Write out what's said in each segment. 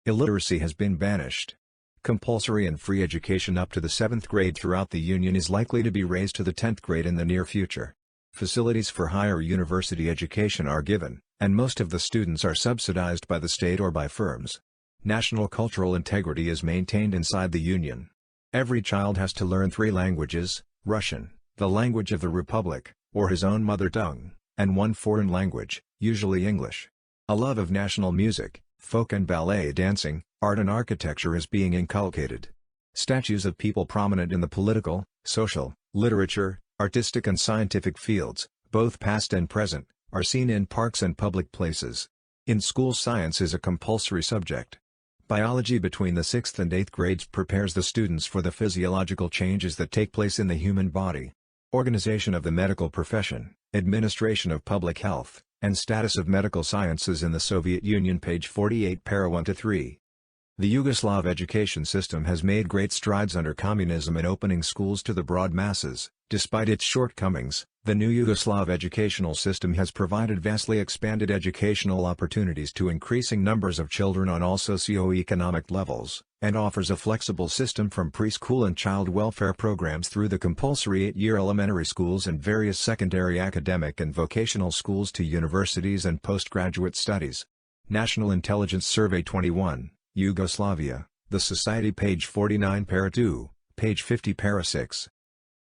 Illiteracy has been banished. Compulsory and free education up to the 7th grade throughout the Union is likely to be raised to the 10th grade in the near future. Facilities for higher university education are given, and most of the students are subsidized by the state or by firms. National cultural integrity is maintained inside the Union. Every child has to learn 3 languages, Russian, the language of the Republic, or his own mother tongue, and 1 foreign language, usually English. A love of national music, folk and ballet dancing, art and architecture is being inculcated. Statues of people prominent in the political, social, literature, artistic and scientific fields, both past and present, are seen in parks and public places. In school, science is a compulsory subject. Biology between the 6th and 8th grades prepares the students for the physiological changes that take place in the human body. Organization of the medical profession, administration of public health, and status of medical sciences in the Soviet Union, page 48, para 1-3. The Yugoslav education system has made great strides under communism in opening schools to the broad masses. Despite its shortcomings, the new Yugoslav educational system has provided vastly expanded educational opportunities to increasing numbers of children on all socio-economic levels, and offers a flexible system from preschool and child welfare programs through the compulsory 8-year elementary schools and various secondary academic and vocational schools to universities and postgraduate studies. National Intelligence Survey 21, Yugoslavia, The Society, page 49, para 2, page 50, para 6.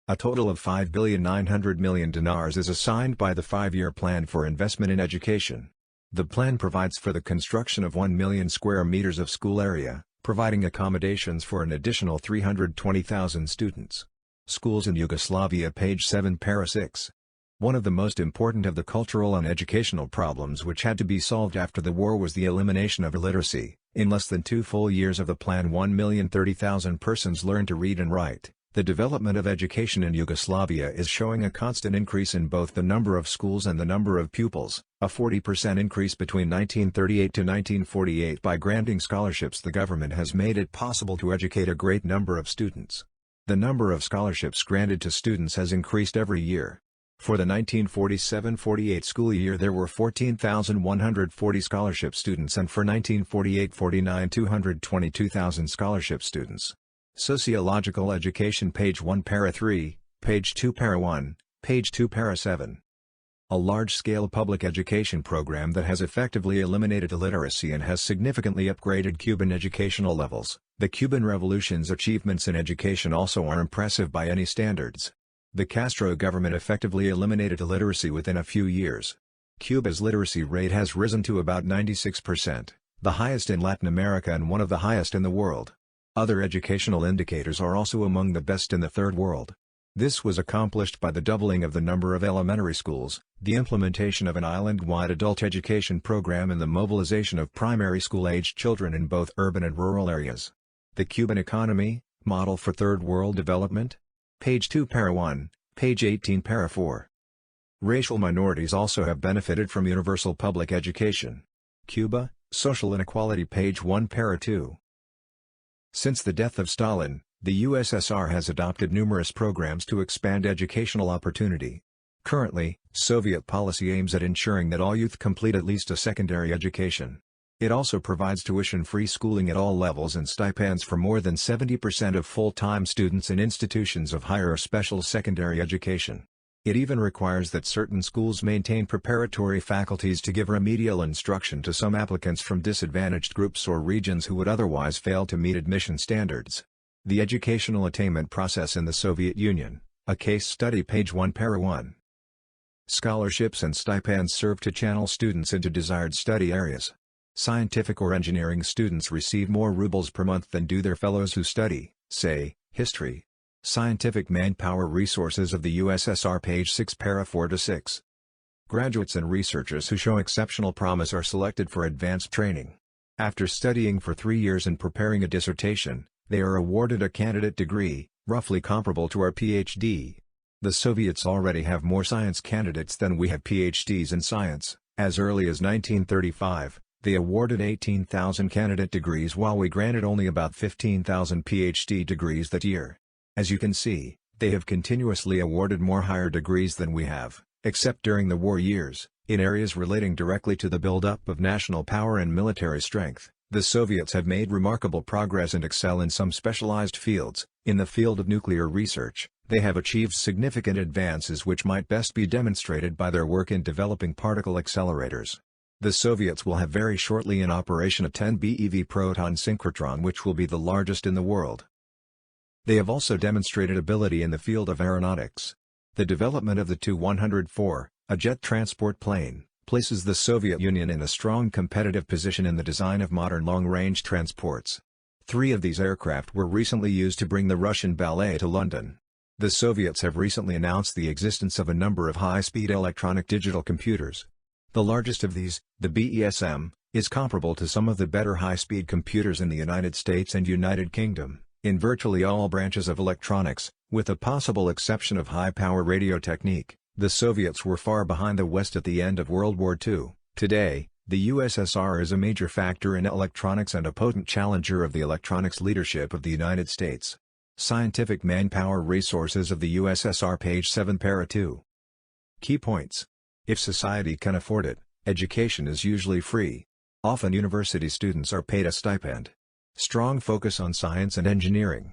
A total of $5.9 billion is assigned by the 5-year plan for investment in education. The plan provides for the construction of 1 million square meters of school area, providing accommodations for an additional 320,000 students. Schools in Yugoslavia, page 7, para 6. One of the most important of the cultural and educational problems which had to be solved after the war was the elimination of illiteracy. In less than 2 full years of the plan, 1,030,000 persons learned to read and write. The development of education in Yugoslavia is showing a constant increase in both the number of schools and the number of pupils, a 40% increase between 1938 to 1948. By granting scholarships, the government has made it possible to educate a great number of students. The number of scholarships granted to students has increased every year. For the 1947-48 school year there were 14,140 scholarship students, and for 1948-49 222,000 scholarship students. Sociological education, page 1, para 3, page 2, para 1, page 2, para 7. A large-scale public education program that has effectively eliminated illiteracy and has significantly upgraded Cuban educational levels. The Cuban Revolution's achievements in education also are impressive by any standards. The Castro government effectively eliminated illiteracy within a few years. Cuba's literacy rate has risen to about 96%, the highest in Latin America and one of the highest in the world. Other educational indicators are also among the best in the Third World. This was accomplished by the doubling of the number of elementary schools, the implementation of an island-wide adult education program, and the mobilization of primary school-aged children in both urban and rural areas. The Cuban economy, model for Third World development? Page 2, para 1, page 18, para 4. Racial minorities also have benefited from universal public education. Cuba, social inequality, page 1, para 2. Since the death of Stalin, the USSR has adopted numerous programs to expand educational opportunity. Currently, Soviet policy aims at ensuring that all youth complete at least a secondary education. It also provides tuition-free schooling at all levels and stipends for more than 70% of full-time students in institutions of higher or special secondary education. It even requires that certain schools maintain preparatory faculties to give remedial instruction to some applicants from disadvantaged groups or regions who would otherwise fail to meet admission standards. The educational attainment process in the Soviet Union, a case study, page 1, para 1. Scholarships and stipends serve to channel students into desired study areas. Scientific or engineering students receive more rubles per month than do their fellows who study, say, history. Scientific manpower resources of the USSR, page 6, para 4-6. Graduates and researchers who show exceptional promise are selected for advanced training. After studying for 3 years and preparing a dissertation, they are awarded a candidate degree, roughly comparable to our PhD. The Soviets already have more science candidates than we have PhDs in science. As early as 1935, they awarded 18,000 candidate degrees while we granted only about 15,000 PhD degrees that year. As you can see, they have continuously awarded more higher degrees than we have, except during the war years, in areas relating directly to the build-up of national power and military strength. The Soviets have made remarkable progress and excel in some specialized fields. In the field of nuclear research, they have achieved significant advances which might best be demonstrated by their work in developing particle accelerators. The Soviets will have very shortly in operation a 10 BeV proton synchrotron which will be the largest in the world. They have also demonstrated ability in the field of aeronautics. The development of the Tu-104, a jet transport plane, places the Soviet Union in a strong competitive position in the design of modern long-range transports. 3 of these aircraft were recently used to bring the Russian ballet to London. The Soviets have recently announced the existence of a number of high-speed electronic digital computers. The largest of these, the BESM, is comparable to some of the better high-speed computers in the United States and United Kingdom, in virtually all branches of electronics, with the possible exception of high-power radio technique. The Soviets were far behind the West at the end of World War II. Today, the USSR is a major factor in electronics and a potent challenger of the electronics leadership of the United States. Scientific manpower resources of the USSR page 7 para 2. Key points. If society can afford it, education is usually free. Often university students are paid a stipend. Strong focus on science and engineering.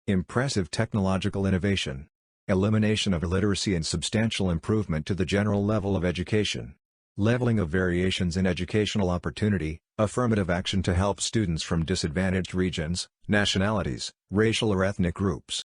Impressive technological innovation. Elimination of illiteracy and substantial improvement to the general level of education. Leveling of variations in educational opportunity, affirmative action to help students from disadvantaged regions, nationalities, racial or ethnic groups.